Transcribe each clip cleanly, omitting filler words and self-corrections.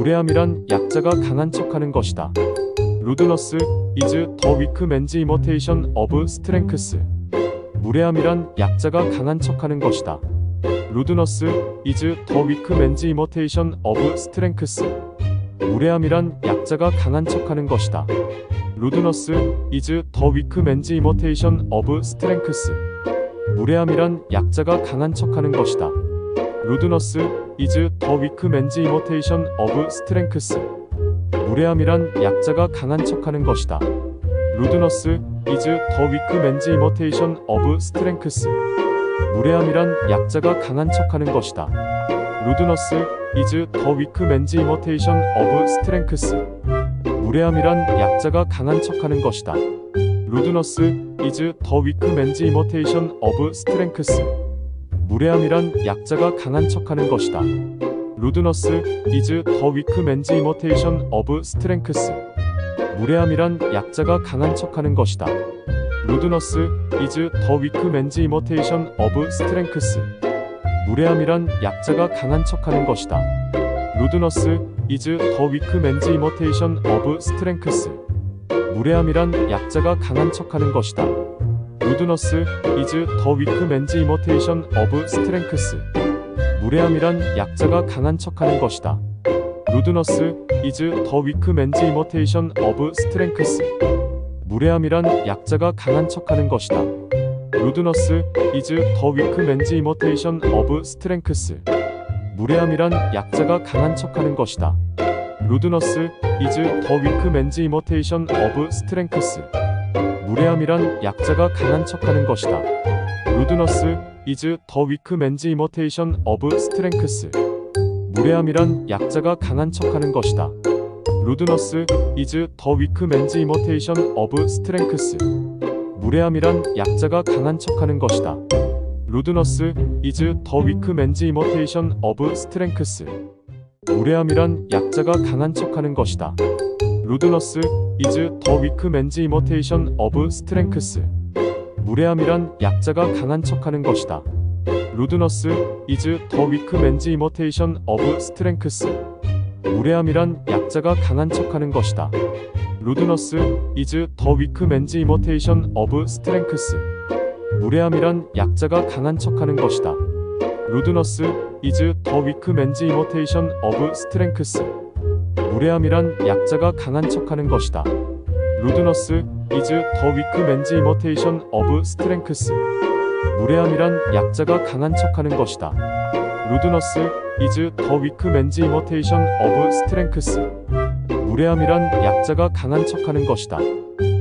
무례함이란 약자가 강한 척하는 것이다. 루드너스 is the weak man's imitation of strength. 무례함이란 약자가 강한 척하는 것이다. 루드너스 is the weak man's imitation of strength. 무례함이란 약자가 강한 척하는 것이다. 루드너스 is the weak man's imitation of strength. 무례함이란 약자가 강한 척하는 것이다. 루드너스 is the weak man's imitation of strength. 무례함이란 약자가 강한 척하는 것이다. 루드너스 is the weak man's imitation of strength. 무례함이란 약자가 강한 척하는 것이다. 루드너스 is the weak man's imitation of strength. 무례함이란 약자가 강한 척하는 것이다. 루드너스 is the weak man's imitation of strength. 무례함이란 약자가 강한 척하는 것이다. 루드너스 is the weak man's imitation of strength. 무례함이란 약자가 강한 척하는 것이다. 루드너스 is the weak man's imitation of strength. 무례함이란 약자가 강한 척하는 것이다. 루드너스 is the weak man's imitation of strength. 무례함이란 약자가 강한 척하는 것이다. 루드너스 is the weak man's imitation of strength. 무례함이란 약자가 강한 척하는 것이다. 루드너스 is the weak man's imitation of strength. 무례함이란 약자가 강한 척하는 것이다. 루드너스 is the weak man's imitation of strength. 무례함이란 약자가 강한 척하는 것이다. 루드너스 is the weak man's imitation of strength. 무례함이란 약자가 강한 척하는 것이다. 루드너스 is the weak man's imitation of strength. 무례함이란 약자가 강한 척하는 것이다. 루드너스 is the weak man's imitation of strength. 무례함이란 약자가 강한 척하는 것이다. 루드너스 is the weak man's imitation of strength. 무례함이란 약자가 강한 척하는 것이다. 루드너스 is the weak man's imitation of strength. 무례함이란 약자가 강한 척하는 것이다. 루드너스 is the weak man's imitation of strength. 무례함이란 약자가 강한 척하는 것이다. 루드너스 is the weak man's imitation of strength. 무례함이란 약자가 강한 척하는 것이다. 루드너스 is the weak man's imitation of strength. 무례함이란 약자가 강한 척하는 것이다. 루드너스 is the weak man's imitation of strength. 무례함이란 약자가 강한 척하는 것이다. 루드너스 is the weak man's imitation of strength. 무례함이란 약자가 강한 척하는 것이다.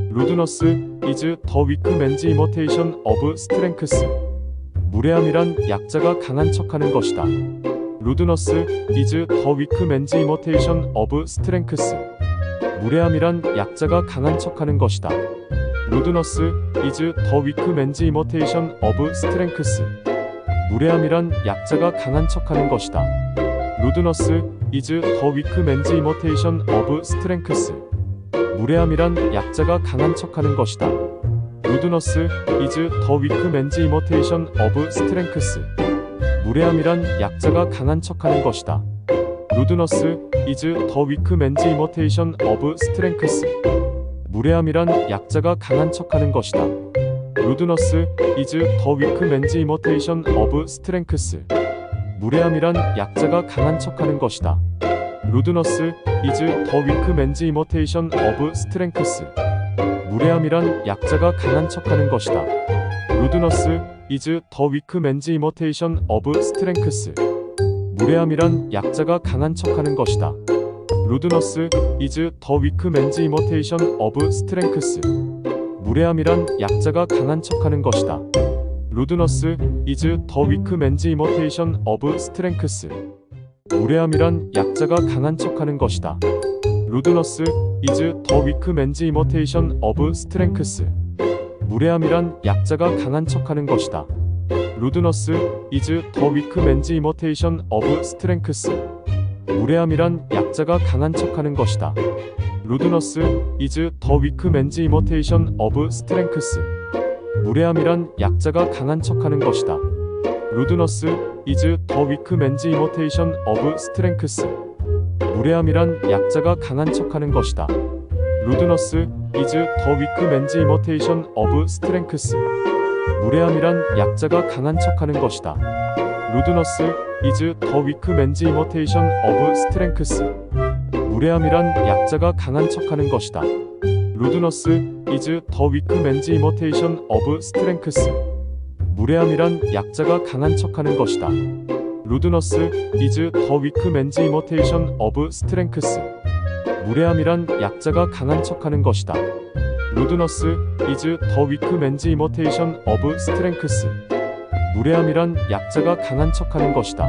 루드너스 is the weak man's imitation of strength. 무례함이란 약자가 강한 척하는 것이다. 루드너스 is the weak man's imitation of strength. 무례함이란 약자가 강한 척하는 것이다. 루드너스 is the weak man's imitation of strength. 무례함이란 약자가 강한 척하는 것이다. 루드너스 is the weak man's imitation of strength. 무례함이란 약자가 강한 척하는 것이다. 루드너스 is the weak man's imitation of strength. 무례함이란 약자가 강한 척하는 것이다. 루드너스 is the weak man's imitation of strength. 무례함이란 약자가 강한 척하는 것이다. 루드너스 is the weak man's imitation of strength. 무례함이란 약자가 강한 척하는 것이다. 루드너스 is the weak man's imitation of strength. 무례함이란 약자가 강한 척하는 것이다. 루드너스 is the weak man's imitation of strength. 무례함이란 약자가 강한 척하는 것이다. 루드너스 is the weak man's imitation of strength. 무례함이란 약자가 강한 척하는 것이다. 루드너스 is the weak man's imitation of strength. 무례함이란 약자가 강한 척하는 것이다. 루드너스 is the weak man's imitation of strength. 무례함이란 약자가 강한 척하는 것이다. 루드너스 is the weak man's imitation of strength. 무례함이란 약자가 강한 척하는 것이다. 루드너스 is the weak man's imitation of strength. 무례함이란 약자가 강한 척하는 것이다. 루드너스 is the weak man's imitation of strength. 무례함이란 약자가 강한 척하는 것이다. 루드너스 is the weak man's imitation of strength. 무례함이란 약자가 강한 척하는 것이다. 루드너스 is the weak man's imitation of strength. 무례함이란 약자가 강한 척하는 것이다. 루드너스 is the weak man's imitation of strength. 무례함이란 약자가 강한 척하는 것이다. 루드너스 is the weak man's imitation of strength. 무례함이란 약자가 강한 척하는 것이다. 루드너스 is the weak man's imitation of strength. 무례함이란 약자가 강한 척하는 것이다.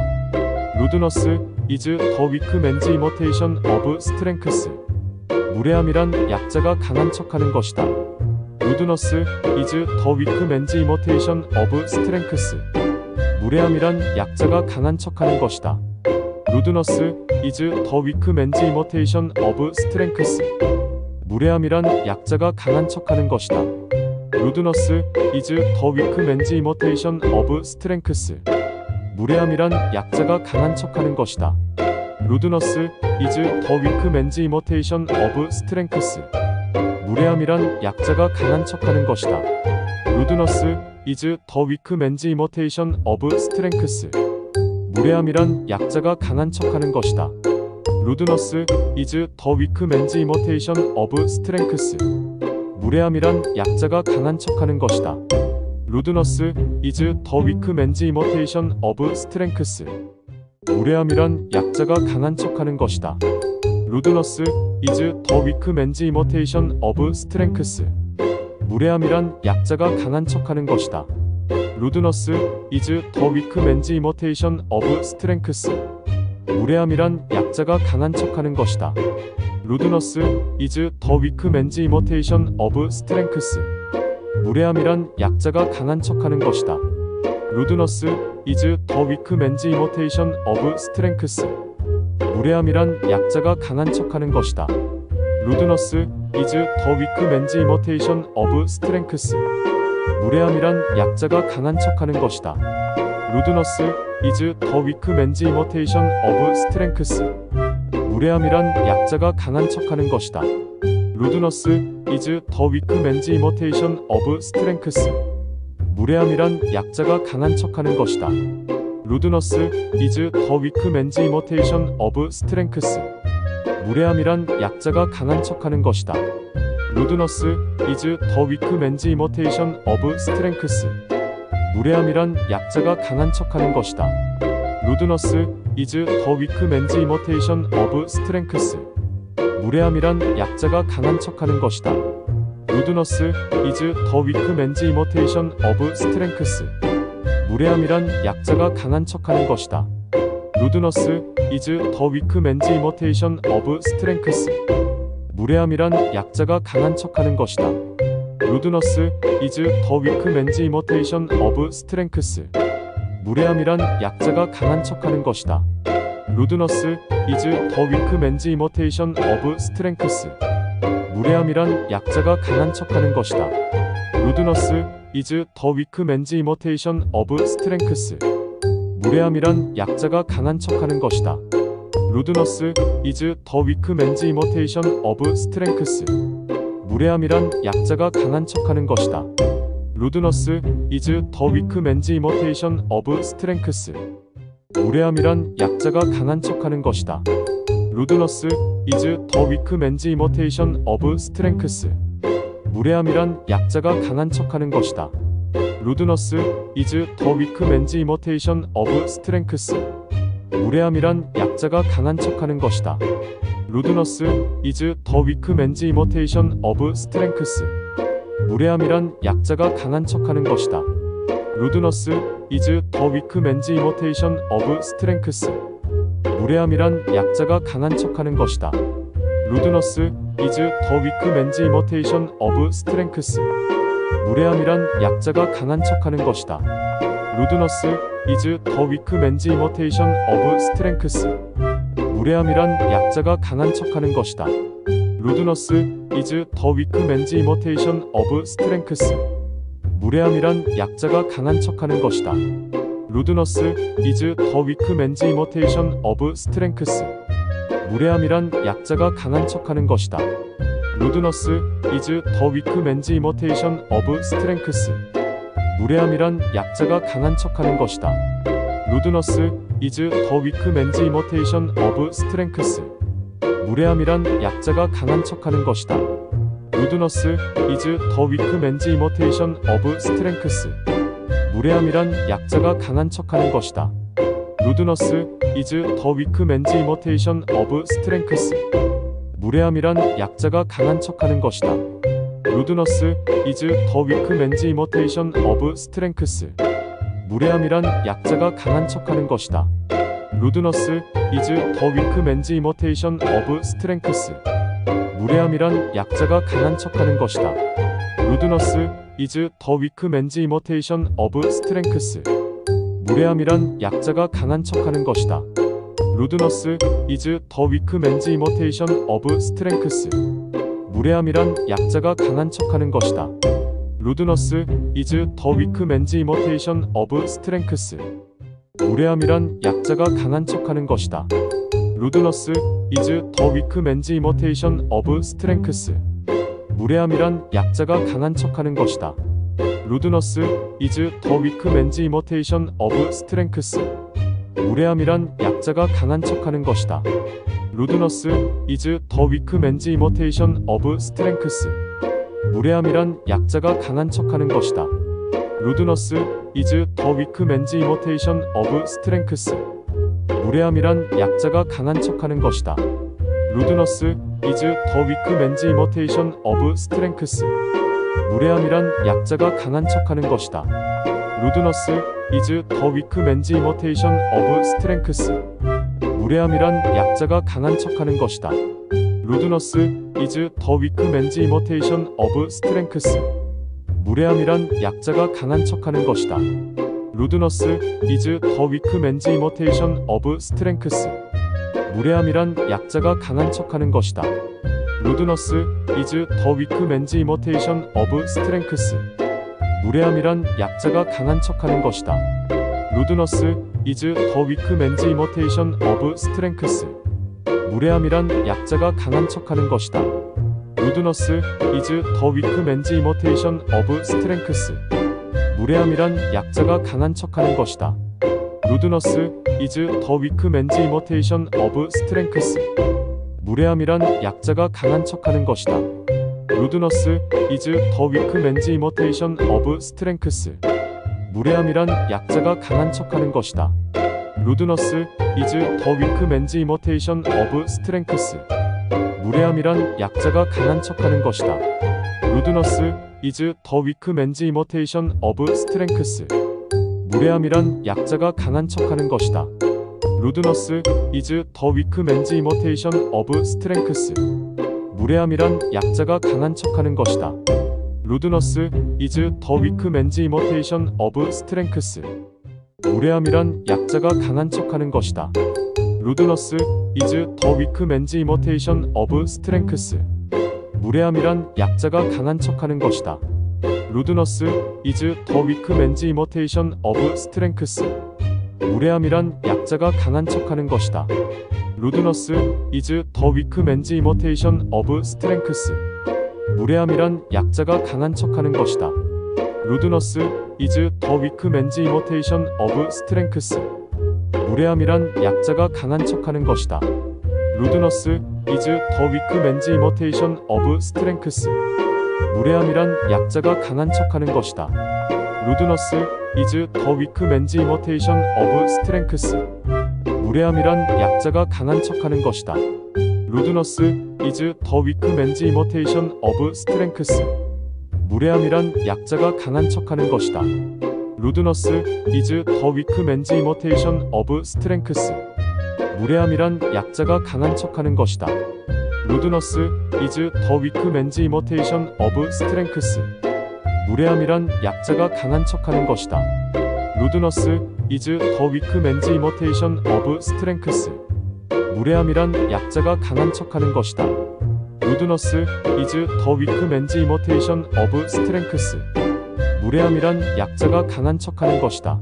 루드너스 is the weak man's imitation of strength. 무례함이란 약자가 강한 척하는 것이다. 루드너스 is the weak man's imitation of strength. 무례함이란 약자가 강한 척하는 것이다. 루드너스 is the weak man's imitation of strength. 무례함이란 약자가 강한 척하는 것이다. 루드너스 is the weak man's imitation of strength. 무례함이란 약자가 강한 척하는 것이다. 루드너스 is the weak man's imitation of strength. 무례함이란 약자가 강한 척하는 것이다. 루드너스 is the weak man's imitation of strength. 무례함이란 약자가 강한 척하는 것이다. 루드너스 is the weak man's imitation of strength. 무례함이란 약자가 강한 척하는 것이다. 루드너스 is the weak man's imitation of strength. 무례함이란 약자가 강한 척하는 것이다. 루드너스 is the weak man's imitation of strength. 무례함이란 약자가 강한 척하는 것이다. 루드너스 is the weak man's imitation of strength. 무례함이란 약자가 강한 척하는 것이다. 루드너스 is the weak man's imitation of strength. 무례함이란 약자가 강한 척하는 것이다. 루드너스 is the weak man's imitation of strength. 무례함이란 약자가 강한 척하는 것이다. 루드너스 is the weak man's imitation of strength. 무례함이란 약자가 강한 척하는 것이다. 루드너스 is the weak man's imitation of strength. 무례함이란 약자가 강한 척하는 것이다. 루드너스 is the weak man's imitation of strength. 무례함이란 약자가 강한 척하는 것이다. 루드너스 is the weak man's imitation of strength. 무례함이란 약자가 강한 척하는 것이다. 루드너스 is the weak man's imitation of strength. 무례함이란 약자가 강한 척하는 것이다. 루드너스 is the weak man's imitation of strength. 무례함이란 약자가 강한 척하는 것이다. 루드너스 is the weak man's imitation of strength. 무례함이란 약자가 강한 척하는 것이다. 루드너스 is the weak man's imitation of strength. 무례함이란 약자가 강한 척하는 것이다. 루드너스 is the weak man's imitation of strength. 무례함이란 약자가 강한 척하는 것이다. 루드너스 is the weak man's imitation of strength. 무례함이란 약자가 강한 척하는 것이다. 루드너스 is the weak man's imitation of strength. 무례함이란 약자가 강한 척하는 것이다. 루드너스 is the weak man's imitation of strength. 무례함이란 약자가 강한 척하는 것이다. 루드너스 is the weak man's imitation of strength. 무례함이란 약자가 강한 척하는 것이다. 루드너스 is the weak man's imitation of strength. 무례함이란 약자가 강한 척하는 것이다. 루드너스 is the weak man's imitation of strength. 무례함이란 약자가 강한 척하는 것이다. 루드너스 is the weak man's imitation of strength. 무례함이란 약자가 강한 척하는 것이다. 루드너스 is the weak man's imitation of strength. 무례함이란 약자가 강한 척하는 것이다. 루드너스 is the weak man's imitation of strength. 무례함이란 약자가 강한 척하는 것이다. 루드너스 is the weak man's imitation of strength. 무례함이란 약자가 강한 척하는 것이다. 루드너스 is the weak man's imitation of strength. 무례함이란 약자가 강한 척하는 것이다. 루드너스 is the weak man's imitation of strength. 무례함이란 약자가 강한 척하는 것이다. 루드너스 is the weak man's imitation of strength. 무례함이란 약자가 강한 척하는 것이다. 루드너스 is the weak man's imitation of strength. 무례함이란 약자가 강한 척하는 것이다. 루드너스 is the weak man's imitation of strength. 무례함이란 약자가 강한 척하는 것이다. 루드너스 is the weak man's imitation of strength. 무례함이란 약자가 강한 척하는 것이다. 루드너스 is the weak man's imitation of strength. 무례함이란 약자가 강한 척하는 것이다. 루드너스 is the weak man's imitation of strength. 무례함이란 약자가 강한 척하는 것이다. 루드너스 is the weak man's imitation of strength. 무례함이란 약자가 강한 척하는 것이다. 루드너스 is the weak man's imitation of strength. 무례함이란 약자가 강한 척하는 것이다. 루드너스 is the weak man's imitation of strength. 무례함이란 약자가 강한 척하는 것이다. 루드너스 is the weak man's imitation of strength. 무례함이란 약자가 강한 척하는 것이다. 루드너스 is the weak man's imitation of strength. 무례함이란 약자가 강한 척하는 것이다. 루드너스 is the weak man's imitation of strength. 무례함이란 약자가 강한 척하는 것이다. 루드너스 is the weak man's imitation of strength. 무례함이란 약자가 강한 척하는 것이다. 루드너스 is the weak man's imitation of strength. 무례함이란 약자가 강한 척하는 것이다. 루드너스 is the weak man's imitation of strength. 무례함이란 약자가 강한 척하는 것이다. 루드너스 is the weak man's imitation of strength. 무례함이란 약자가 강한 척하는 것이다. 루드너스 is the weak man's imitation of strength. 무례함이란 약자가 강한 척하는 것이다. 루드너스 is the weak man's imitation of strength. 무례함이란 약자가 강한 척하는 것이다. 루드너스 is the weak man's imitation of strength. 무례함이란 약자가 강한 척하는 것이다. 루드너스 is the weak man's imitation of strength. 무례함이란 약자가 강한 척하는 것이다. 루드너스 is the weak man's imitation of strength. 무례함이란 약자가 강한 척하는 것이다. 루드너스 is the weak man's imitation of strength. 무례함이란 약자가 강한 척하는 것이다. 루드너스 is the weak man's imitation of strength. 무례함이란 약자가 강한 척하는 것이다. 루드너스 is the weak man's imitation of strength. 무례함이란 약자가 강한 척하는 것이다. 루드너스 is the weak man's imitation of strength. 무례함이란 약자가 강한 척하는 것이다. 루드너스 is the weak man's imitation of strength. 무례함이란 약자가 강한 척하는 것이다. 루드너스 is the weak man's imitation of strength. 무례함이란 약자가 강한 척하는 것이다. 루드너스 is the weak man's imitation of strength. 무례함이란 약자가 강한 척하는 것이다. 루드너스 is the weak man's imitation of strength. 무례함이란 약자가 강한 척하는 것이다. 루드너스 is the weak man's imitation of strength. 무례함이란 약자가 강한 척하는 것이다. 루드너스 is the weak man's imitation of strength. 무례함이란 약자가 강한 척하는 것이다. 루드너스 is the weak man's imitation of strength. 무례함이란 약자가 강한 척하는 것이다. 루드너스 is the weak man's imitation of strength. 무례함이란 약자가 강한 척하는 것이다. 루드너스 is the weak man's imitation of strength. 무례함이란 약자가 강한 척하는 것이다. 루드너스 is the weak man's imitation of strength. 무례함이란 약자가 강한 척하는 것이다. 루드너스 is the weak man's imitation of strength. 무례함이란 약자가 강한 척하는 것이다. 루드너스 is the weak man's imitation of strength. 무례함이란 약자가 강한 척하는 것이다.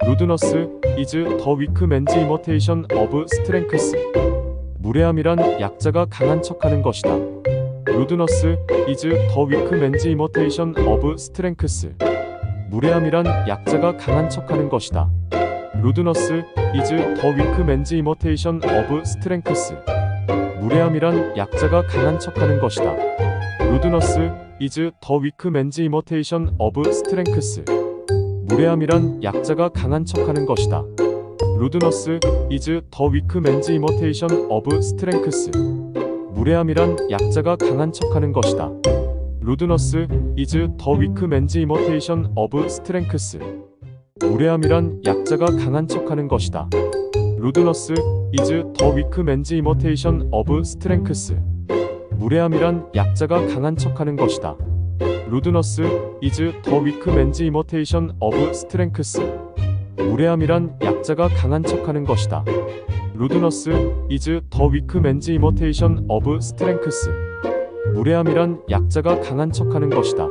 루드너스 is the weak man's imitation of strength. 무례함이란 약자가 강한 척하는 것이다. 루드너스 is the weak man's imitation of strength. 무례함이란 약자가 강한 척하는 것이다. 루드너스 is the weak man's imitation of strength. 무례함이란 약자가 강한 척하는 것이다. 루드너스 is the weak man's imitation of strength. 무례함이란 약자가 강한 척하는 것이다. 루드너스 is the weak man's imitation of strength. 무례함이란 약자가 강한 척하는 것이다. 루드너스 is the weak man's imitation of strength. 무례함이란 약자가 강한 척하는 것이다. 루드너스 is the weak man's imitation of strength. 무례함이란 약자가 강한 척하는 것이다. 루드너스 is the weak man's imitation of strength. 무례함이란 약자가 강한 척하는 것이다. 루드너스 is the weak man's imitation of strength. 무례함이란 약자가 강한 척하는 것이다.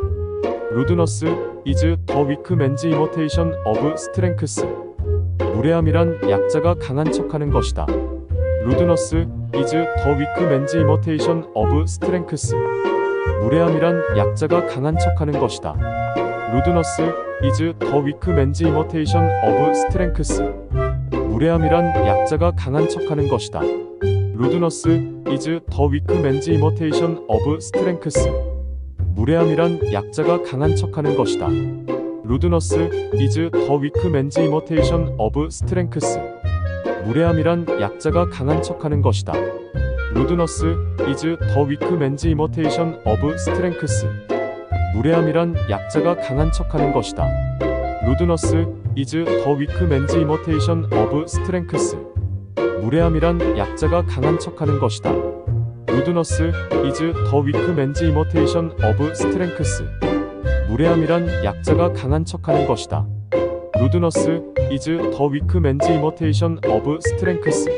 루드너스 is the weak man's imitation of strength. 무례함이란 약자가 강한 척하는 것이다. 루드너스 is the weak man's imitation of strength. 무례함이란 약자가 강한 척하는 것이다. 루드너스 is the weak man's imitation of strength. 무례함이란 약자가 강한 척하는 것이다. 루드너스 is the weak man's imitation of strength. 무례함이란 약자가 강한 척하는 것이다. 루드너스 is the weak man's imitation of strength. 무례함이란 약자가 강한 척하는 것이다. 루드너스 is the weak man's imitation of strength. 무례함이란 약자가 강한 척하는 것이다. 루드너스 is the weak man's imitation of strength. 무례함이란 약자가 강한 척하는 것이다. 루드너스 is the weak man's imitation of strength. 무례함이란 약자가 강한 척하는 것이다. 루드너스 is the weak man's imitation of strength.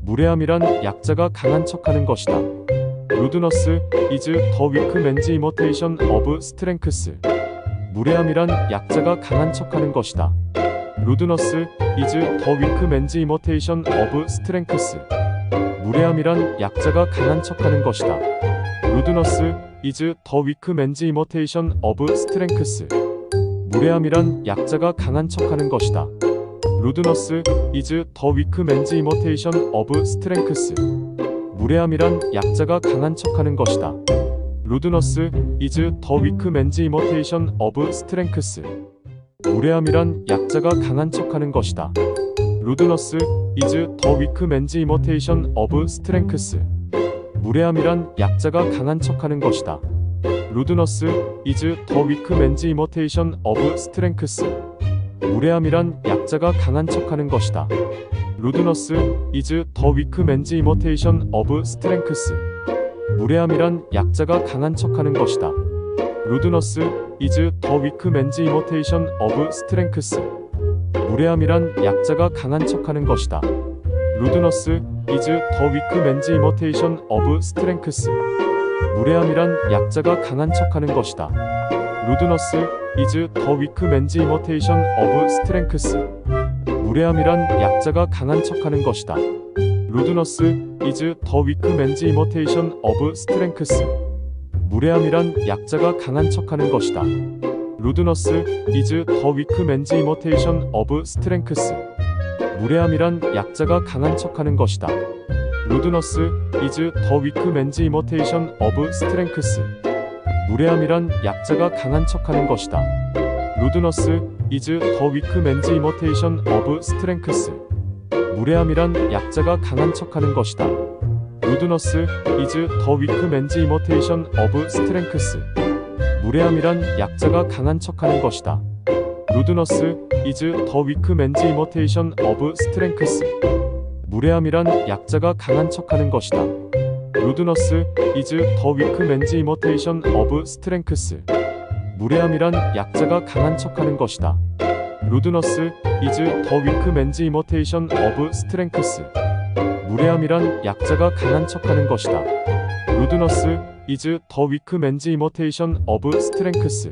무례함이란 약자가 강한 척하는 것이다. 루드너스 is the weak man's imitation of strength. 무례함이란 약자가 강한 척하는 것이다. 루드너스 is the weak man's imitation of strength. 무례함이란 약자가 강한 척하는 것이다. 루드너스 is the weak man's imitation of strength. 무례함이란 약자가 강한 척하는 것이다. 루드너스 is the weak man's imitation of strength. 무례함이란 약자가 강한 척하는 것이다. 루드너스 is the weak man's imitation of strength. 무례함이란 약자가 강한 척하는 것이다. 루드너스 is the weak man's imitation of strength. 무례함이란 약자가 강한 척하는 것이다. 루드너스 is the weak man's imitation of strength. 무례함이란 약자가 강한 척하는 것이다. 루드너스 is the weak man's imitation of strength. 무례함이란 약자가 강한 척하는 것이다. 루드너스 is the weak man's imitation of strength. 무례함이란 약자가 강한 척하는 것이다. 루드너스 is the weak man's imitation of strength. 무례함이란 약자가 강한 척하는 것이다. 루드너스 is the weak man's imitation of strength. 무례함이란 약자가 강한 척하는 것이다. 루드너스 is the weak man's imitation of strength. 무례함이란 약자가 강한 척하는 것이다. 루드너스 is the weak man's imitation of strength. 무례함이란 약자가 강한 척하는 것이다. 루드너스 is the weak man's imitation of strength. 무례함이란 약자가 강한 척하는 것이다. 루드너스 is the weak man's imitation of strength. 무례함이란 약자가 강한 척하는 것이다. 루드너스 is the weak man's imitation of strength. 무례함이란 약자가 강한 척하는 것이다. 루드너스 is the weak man's imitation of strength. 무례함이란 약자가 강한 척하는 것이다. 루드너스 is the weak man's imitation of strength. 무례함이란 약자가 강한 척하는 것이다. 루드너스 is the weak man's imitation of strength. 무례함이란 약자가 강한 척하는 것이다. 루드너스 is the weak man's imitation of strength.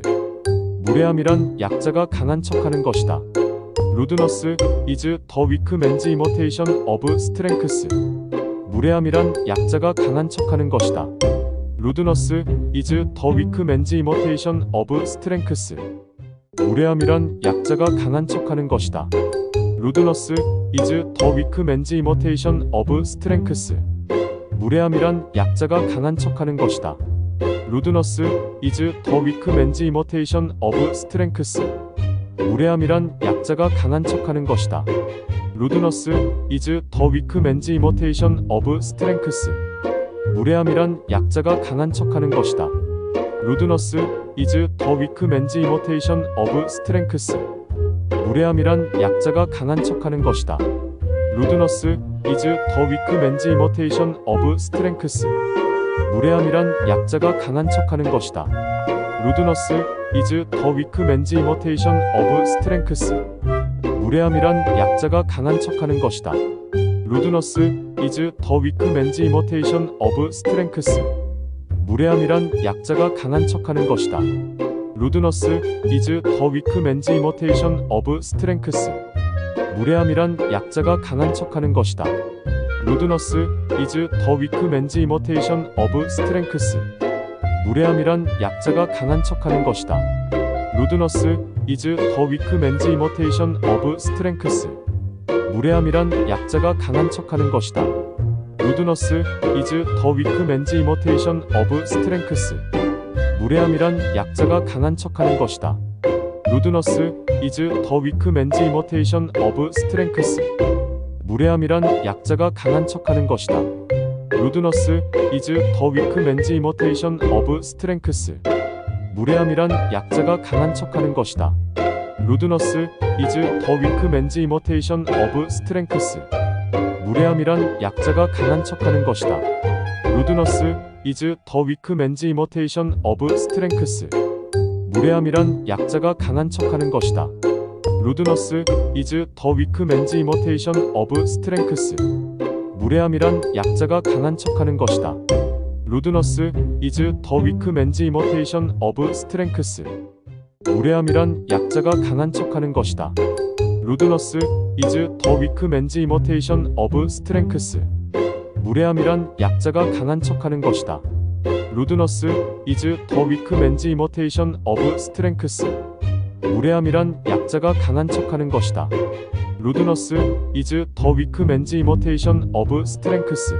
무례함이란 약자가 강한 척하는 것이다. 루드너스 is the weak man's imitation of strength. 무례함이란 약자가 강한 척하는 것이다. 루드너스 is the weak man's imitation of strength. 무례함이란 약자가 강한 척하는 것이다. 루드너스 is the weak man's imitation of strength. 무례함이란 약자가 강한 척하는 것이다. 루드너스 is the weak man's imitation of strength. 무례함이란 약자가 강한 척하는 것이다. 루드너스 is the weak man's imitation of strength. 무례함이란 약자가 강한 척하는 것이다. 루드너스 is the weak man's imitation of strength. 무례함이란 약자가 강한 척하는 것이다. 루드너스 is the weak man's imitation of strength. 무례함이란 약자가 강한 척하는 것이다. 루드너스 is the weak man's imitation of strength. 무례함이란 약자가 강한 척하는 것이다. 루드너스 is the weak man's imitation of strength. 무례함이란 약자가 강한 척하는 것이다. 루드너스 is the weak man's imitation of strength. 무례함이란 약자가 강한 척하는 것이다. 루드너스 is the weak man's imitation of strength. 무례함이란 약자가 강한 척하는 것이다. 루드너스 is the weak man's imitation of strength. 무례함이란 약자가 강한 척하는 것이다. 루드너스 is the weak man's imitation of strength. 무례함이란 약자가 강한 척하는 것이다. 루드너스 is the weak man's imitation of strength. 무례함이란 약자가 강한 척하는 것이다. 루드너스 is the weak man's imitation of strength. 무례함이란 약자가 강한 척하는 것이다. 루드너스 is the weak man's imitation of strength. 무례함이란 약자가 강한 척하는 것이다. 루드너스 is the weak man's imitation of strength. 무례함이란 약자가 강한 척하는 것이다. 루드너스 is the weak man's imitation of strength. 무례함이란 약자가 강한 척하는 것이다. 루드너스 is the weak man's imitation of strength. 무례함이란 약자가 강한 척하는 것이다. 루드너스 is the weak man's imitation of strength. 무례함이란 약자가 강한 척하는 것이다. 루드너스 is the weak man's imitation of strength. 무례함이란 약자가 강한 척하는 것이다. 루드너스 is the weak man's imitation of strength.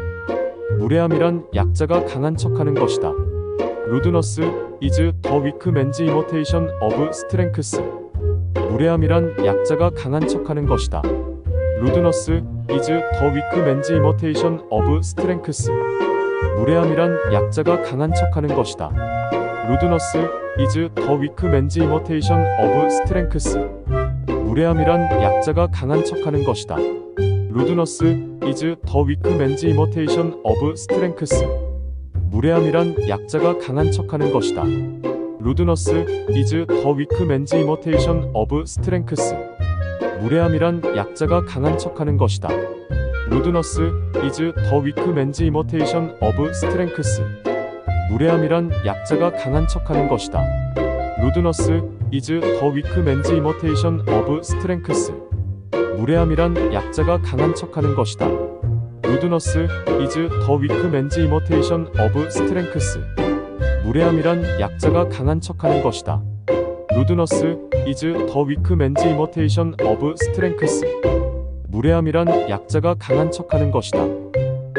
무례함이란 약자가 강한 척하는 것이다. 루드너스 is the weak man's imitation of strength. 무례함이란 약자가 강한 척하는 것이다. 루드너스 is the weak man's imitation of strength. 무례함이란 약자가 강한 척하는 것이다. 루드너스 is the weak man's imitation of strength. 무례함이란 약자가 강한 척하는 것이다. 루드너스 is the weak man's imitation of strength. 무례함이란 약자가 강한 척하는 것이다. 루드너스 is the weak man's imitation of strength. 무례함이란 약자가 강한 척하는 것이다. 루드너스 is the weak man's imitation of strength. 무례함이란 약자가 강한 척하는 것이다. 루드너스 is the weak man's imitation of strength. 무례함이란 약자가 강한 척하는 것이다. 루드너스 is the weak man's imitation of strength. 무례함이란 약자가 강한 척하는 것이다. 루드너스 is the weak man's imitation of strength. 무례함이란 약자가 강한 척하는 것이다.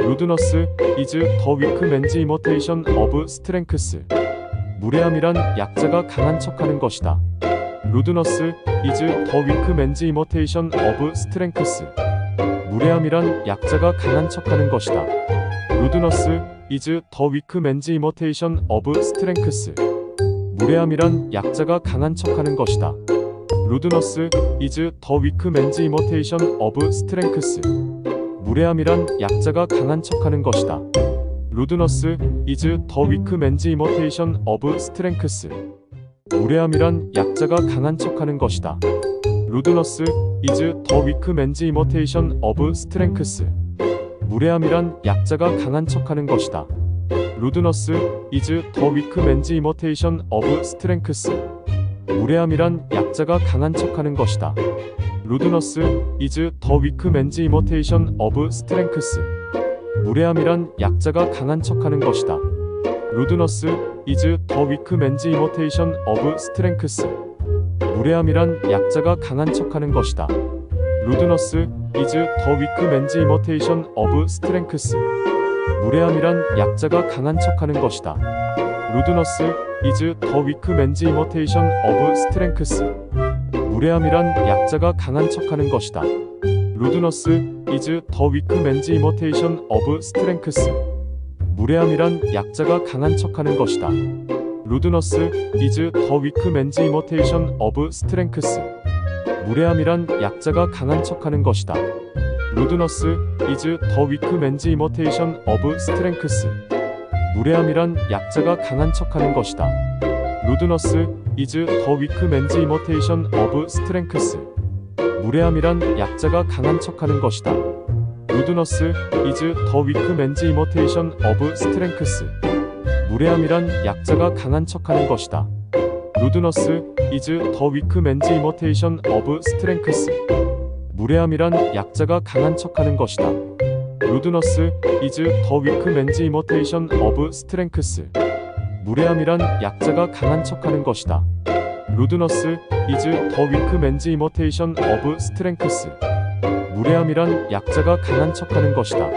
루드너스 is the weak man's imitation of strength. 무례함이란 약자가 강한 척하는 것이다. 루드너스 is the weak man's imitation of strength. 무례함이란 약자가 강한 척하는 것이다. 루드너스 is the weak man's imitation of strength. 무례함이란 약자가 강한 척하는 것이다. 루드너스 is the weak man's imitation of strength. 무례함이란 약자가 강한 척하는 것이다. 루드너스 is the weak man's imitation of strength. 무례함이란 약자가 강한 척하는 것이다. 루드너스 is the weak man's imitation of strength. 무례함이란 약자가 강한 척하는 것이다. 루드너스 is the weak man's imitation of strength. 무례함이란 약자가 강한 척하는 것이다. 루드너스 is the weak man's imitation of strength. 무례함이란 약자가 강한 척하는 것이다. 루드너스 is the weak man's imitation of strength. 무례함이란 약자가 강한 척하는 것이다. 루드너스 is the weak man's imitation of strength. 무례함이란 약자가 강한 척하는 것이다. 루드너스 is the weak man's imitation of strength. 무례함이란 약자가 강한 척하는 것이다. 루드너스 is the weak man's imitation of strength. 무례함이란 약자가 강한 척하는 것이다. 루드너스 is the weak man's imitation of strength. 무례함이란 약자가 강한 척하는 것이다. 루드너스 is the weak man's imitation of strength. 무례함이란 약자가 강한 척하는 것이다. 루드너스 is the weak man's imitation of strength. 무례함이란 약자가 강한 척하는 것이다. 루드너스 is the weak man's imitation of strength. 무례함이란 약자가 강한 척하는 것이다. 루드너스 is the weak man's imitation of strength. 무례함이란 약자가 강한 척하는 것이다. 루드너스 is the weak man's imitation of strength. 무례함이란 약자가 강한 척하는 것이다. 루드너스 is the weak man's imitation of strength. 무례함이란 약자가 강한 척하는 것이다.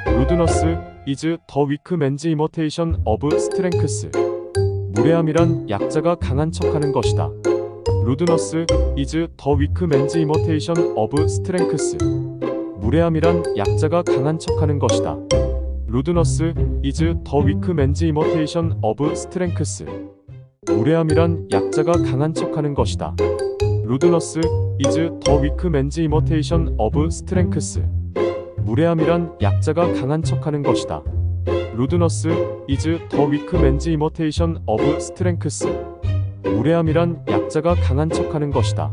루드너스 is the weak man's imitation of strength. 무례함이란 약자가 강한 척하는 것이다. 루드너스 is the weak man's imitation of strength. 무례함이란 약자가 강한 척하는 것이다. 루드너스 is the weak man's imitation of strength. 무례함이란 약자가 강한 척하는 것이다. 루드너스 is the weak man's imitation of strength. 무례함이란 약자가 강한 척하는 것이다. 루드너스 is the weak man's imitation of strength. 무례함이란 약자가 강한 척하는 것이다.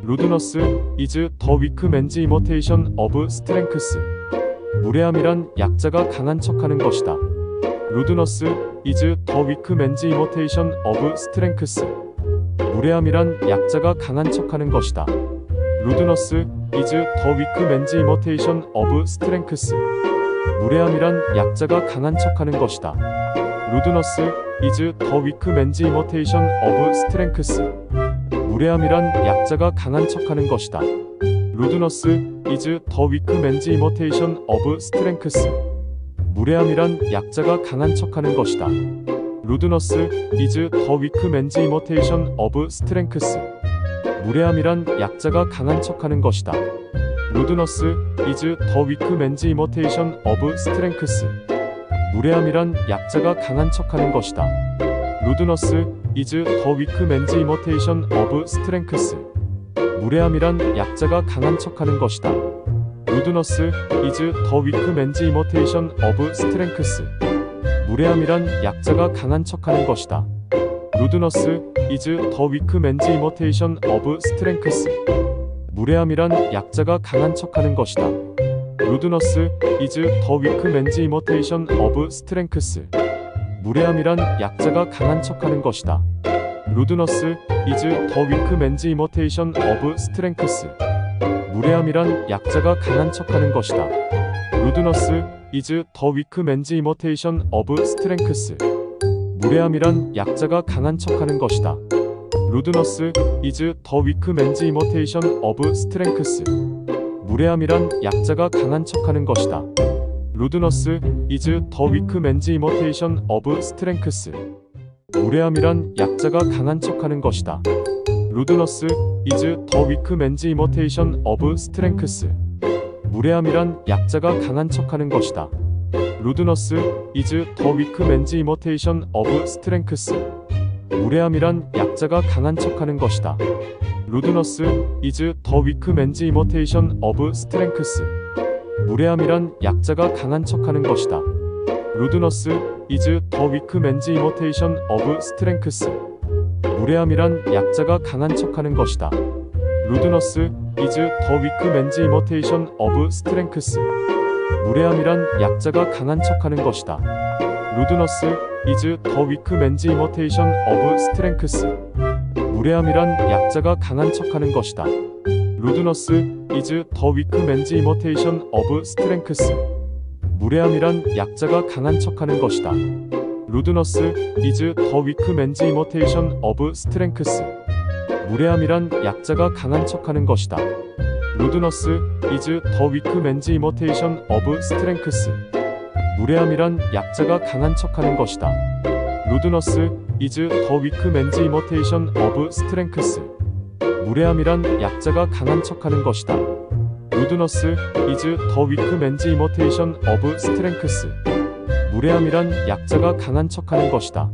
루드너스 is the weak man's imitation of strength. 무례함이란 약자가 강한 척하는 것이다. 루드너스 is the weak man's imitation of strength. 무례함이란 약자가 강한 척하는 것이다. 루드너스 is the weak man's imitation of strength. 무례함이란 약자가 강한 척하는 것이다. 루드너스 is the weak man's imitation of strength. 무례함이란 약자가 강한 척하는 것이다. 루드너스 is the weak man's imitation of strength. 무례함이란 약자가 강한 척하는 것이다. 루드너스 is the weak man's imitation of strength. 무례함이란 약자가 강한 척하는 것이다. 루드너스 is the weak man's imitation of strength. 무례함이란 약자가 강한 척하는 것이다. 루드너스 is the weak man's imitation of strength. 무례함이란 약자가 강한 척하는 것이다. 루드너스 is the weak man's imitation of strength. 무례함이란 약자가 강한 척하는 것이다. 루드너스 is the weak man's imitation of strength. 무례함이란 약자가 강한 척하는 것이다. 루드너스 is the weak man's imitation of strength. 무례함이란 약자가 강한 척하는 것이다. 루드너스 is the weak man's imitation of strength. 무례함이란 약자가 강한 척하는 것이다. 루드너스 is the weak man's imitation of strength. 무례함이란 약자가 강한 척하는 것이다. 루드너스 is the weak man's imitation of strength. 무례함이란 약자가 강한 척하는 것이다. 루드너스 is the weak man's imitation of strength. 무례함이란 약자가 강한 척하는 것이다. 루드너스 is the weak man's imitation of strength. 무례함이란 약자가 강한 척하는 것이다. 루드너스 is the weak man's imitation of strength. 무례함이란 약자가 강한 척하는 것이다. 루드너스 is the weak man's imitation of strength. 무례함이란 약자가 강한 척하는 것이다. 루드너스 is the weak man's imitation of strength. 무례함이란 약자가 강한 척하는 것이다. 루드너스 is the weak man's imitation of strength. 무례함이란 약자가 강한 척하는 것이다. 루드너스 is the weak man's imitation of strength. 무례함이란 약자가 강한 척하는 것이다. 루드너스 is the weak man's imitation of strength. 무례함이란 약자가 강한 척하는 것이다. 루드너스 is the weak man's imitation of strength. 무례함이란 약자가 강한 척하는 것이다. 루드너스 is the weak man's imitation of strength. 무례함이란 약자가 강한 척하는 것이다. 루드너스 is the weak man's imitation of strength. 무례함이란 약자가 강한 척하는 것이다. 루드너스 is the weak man's imitation of strength. 무례함이란 약자가 강한 척하는 것이다.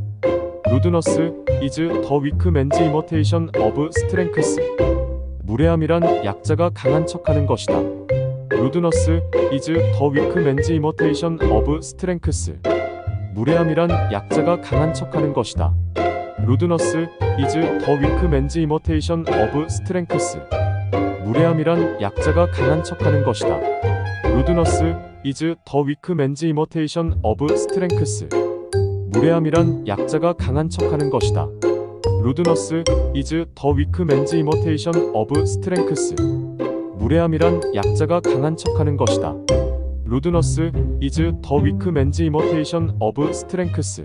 루드너스 is the weak man's imitation of strength. 무례함이란 약자가 강한 척하는 것이다. 루드너스 is the weak man's imitation of strength. 무례함이란 약자가 강한 척하는 것이다. 루드너스 is the weak man's imitation of strength. 무례함이란 약자가 강한 척하는 것이다. 루드너스 is the weak man's imitation of strength. 무례함이란 약자가 강한 척하는 것이다. 루드너스 is the weak man's imitation of strength. 무례함이란 약자가 강한 척하는 것이다. 루드너스 is the weak man's imitation of strength.